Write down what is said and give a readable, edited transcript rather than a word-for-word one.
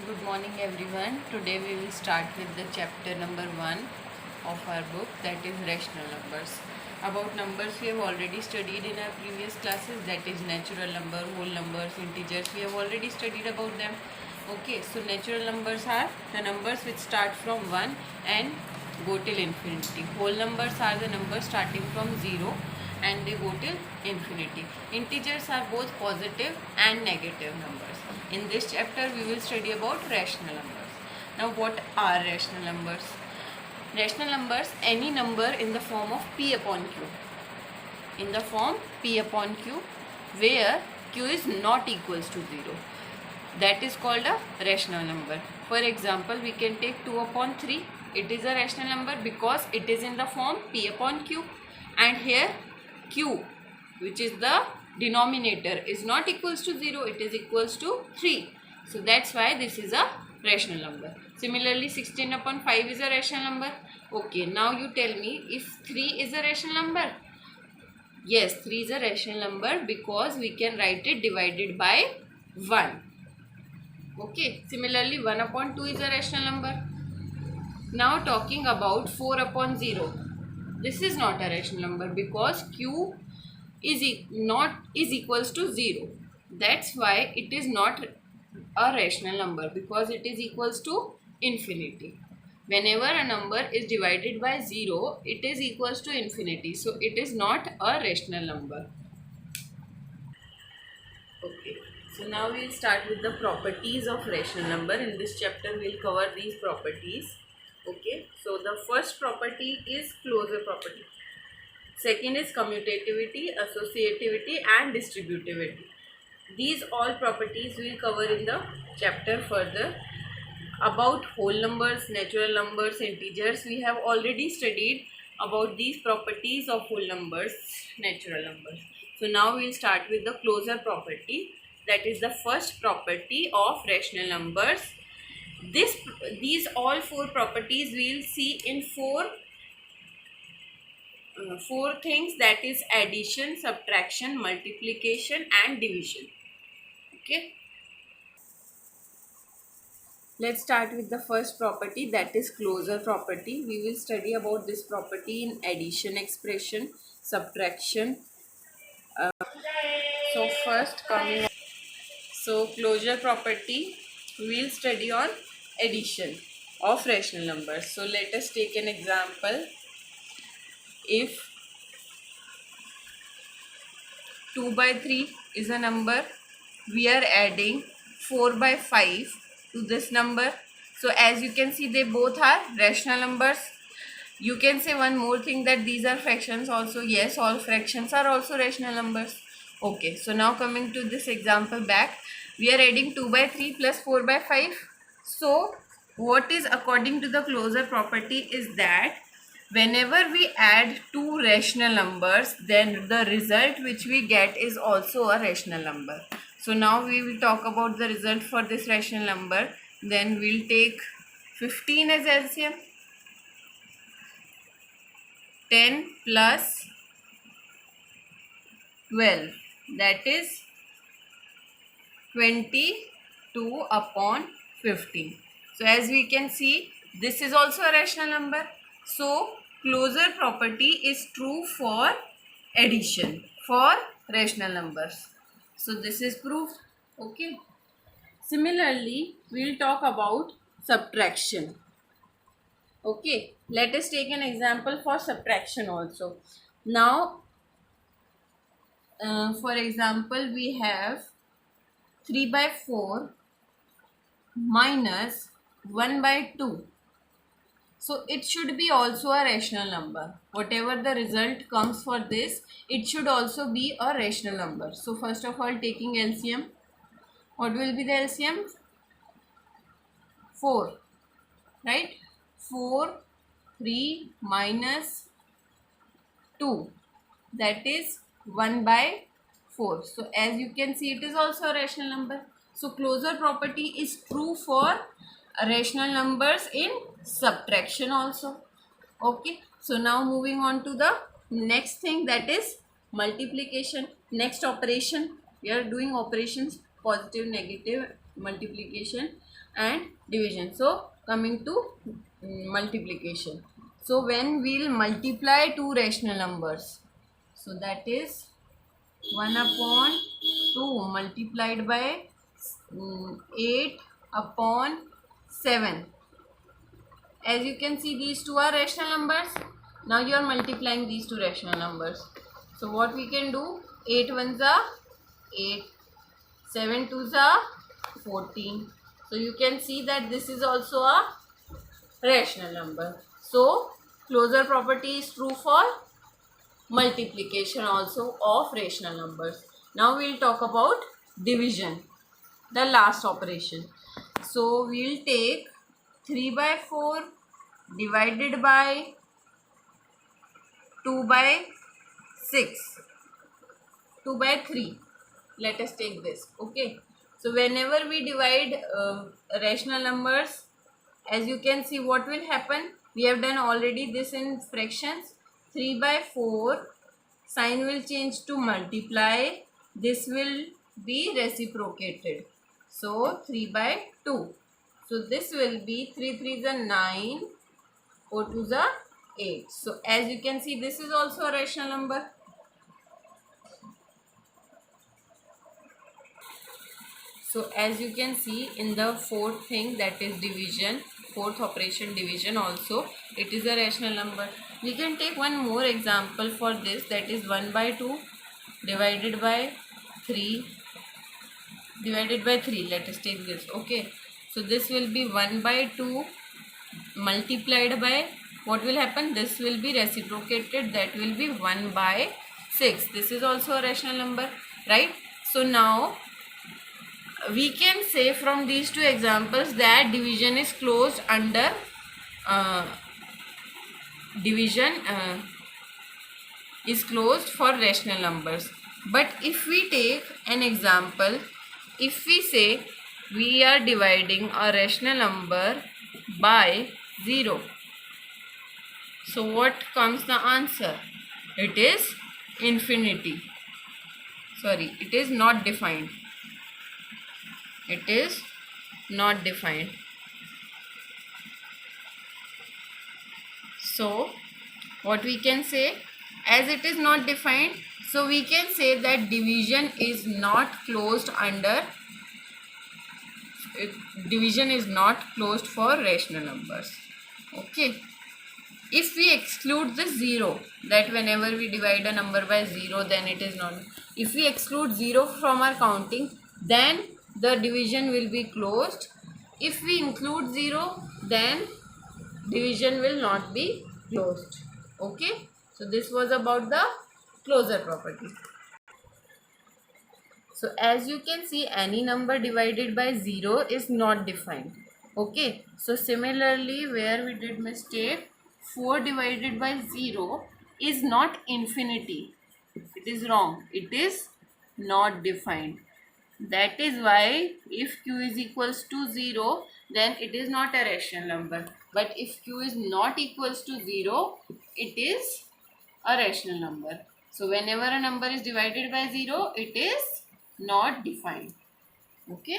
Good morning everyone. Today we will start with the chapter number 1 of our book, that is rational numbers. About numbers we have already studied in our previous classes, that is natural number, whole numbers, integers. We have already studied about them. Okay, so natural numbers are the numbers which start from 1 and go till infinity. Whole numbers are the numbers starting from 0 and they go till infinity. Integers are both positive and negative numbers. In this chapter we will study about rational numbers. Now what are rational numbers? Rational numbers, any number in the form of p upon q. In the form p upon q where q is not equals to 0. That is called a rational number. For example, we can take 2 upon 3. It is a rational number because it is in the form p upon q, and here q, which is the denominator, is not equals to 0, it is equals to 3. So that's why this is a rational number. Similarly, 16 upon 5 is a rational number. Okay, now you tell me if 3 is a rational number. Yes, 3 is a rational number because we can write it divided by 1. Okay, similarly 1 upon 2 is a rational number. Now talking about 4 upon 0. This is not a rational number because q is equals to 0. That's why it is not a rational number, because it is equals to infinity. Whenever a number is divided by 0, it is equals to infinity. So it is not a rational number. Okay. So now we will start with the properties of rational number. In this chapter we will cover these properties. Okay. So the first property is closure property. Second is commutativity, associativity and distributivity. These all properties we will cover in the chapter further. About whole numbers, natural numbers, integers, we have already studied about these properties of whole numbers, natural numbers. So now we will start with the closure property. That is the first property of rational numbers. These all four properties we will see in four things, that is addition, subtraction, multiplication and division. Okay. Let's start with the first property, that is closure property. We will study about this property in addition expression, subtraction. So first coming, so closure property we will study on addition of rational numbers. So let us take an example. If 2 by 3 is a number, we are adding 4 by 5 to this number. So as you can see, they both are rational numbers. You can say one more thing, that these are fractions also. Yes, all fractions are also rational numbers. Okay, so now coming to this example back, we are adding 2 by 3 plus 4 by 5. So what is according to the closure property is that whenever we add two rational numbers, then the result which we get is also a rational number. So now we will talk about the result for this rational number. Then we will take 15 as LCM. 10 plus 12, that is 22 upon 15. So as we can see, this is also a rational number. So closure property is true for addition for rational numbers. So this is proof. Okay. Similarly, we will talk about subtraction. Okay, let us take an example for subtraction also. Now, for example, we have 3 by 4 minus 1 by 2. So it should be also a rational number. Whatever the result comes for this, it should also be a rational number. So first of all, taking LCM, what will be the LCM? 4, right? 4, 3 minus 2, that is 1 by 4. So as you can see, it is also a rational number. So closure property is true for rational numbers in subtraction also. Okay. So now moving on to the next thing, that is multiplication. Next operation, we are doing operations positive, negative multiplication and division. So coming to multiplication. So when we'll multiply two rational numbers, so that is 1 upon 2 multiplied by 8 upon 7. As you can see, these two are rational numbers. Now you are multiplying these two rational numbers. So what we can do, 8 ones are 8, 7 twos are 14. So you can see that this is also a rational number. So closure property is true for multiplication also of rational numbers. Now we will talk about division, the last operation. So we will take 3 by 4 divided by 2 by 6, 2 by 3. Let us take this. Okay. So whenever we divide rational numbers, as you can see, what will happen? We have done already this in fractions. 3 by 4, sign will change to multiply. This will be reciprocated. So 3 by 2. So this will be 3 3s are 9, 4 2s are 8. So as you can see, this is also a rational number. So as you can see in the fourth thing, that is division, fourth operation division also, it is a rational number. We can take one more example for this, that is 1 by 2 divided by 3 divided by 3. Let us take this. Okay. So this will be 1 by 2 multiplied by, what will happen? This will be reciprocated, that will be 1 by 6. This is also a rational number, right? So now we can say from these two examples that division is closed under is closed for rational numbers. But if we take an example, if we say we are dividing a rational number by 0, so what comes the answer? It is infinity. Sorry, it is not defined. It is not defined. So what we can say, as it is not defined, so we can say that division is not closed under, division is not closed for rational numbers. Okay. If we exclude the 0, that whenever we divide a number by 0, then it is not. If we exclude 0 from our counting, then the division will be closed. If we include 0, then division will not be closed. Okay. So this was about the closure property. So as you can see, any number divided by 0 is not defined. Okay. So similarly, where we did mistake, 4 divided by 0 is not infinity. It is wrong. It is not defined. That is why if q is equals to 0, then it is not a rational number. But if q is not equals to 0, it is a rational number. So whenever a number is divided by 0, it is not defined. Okay.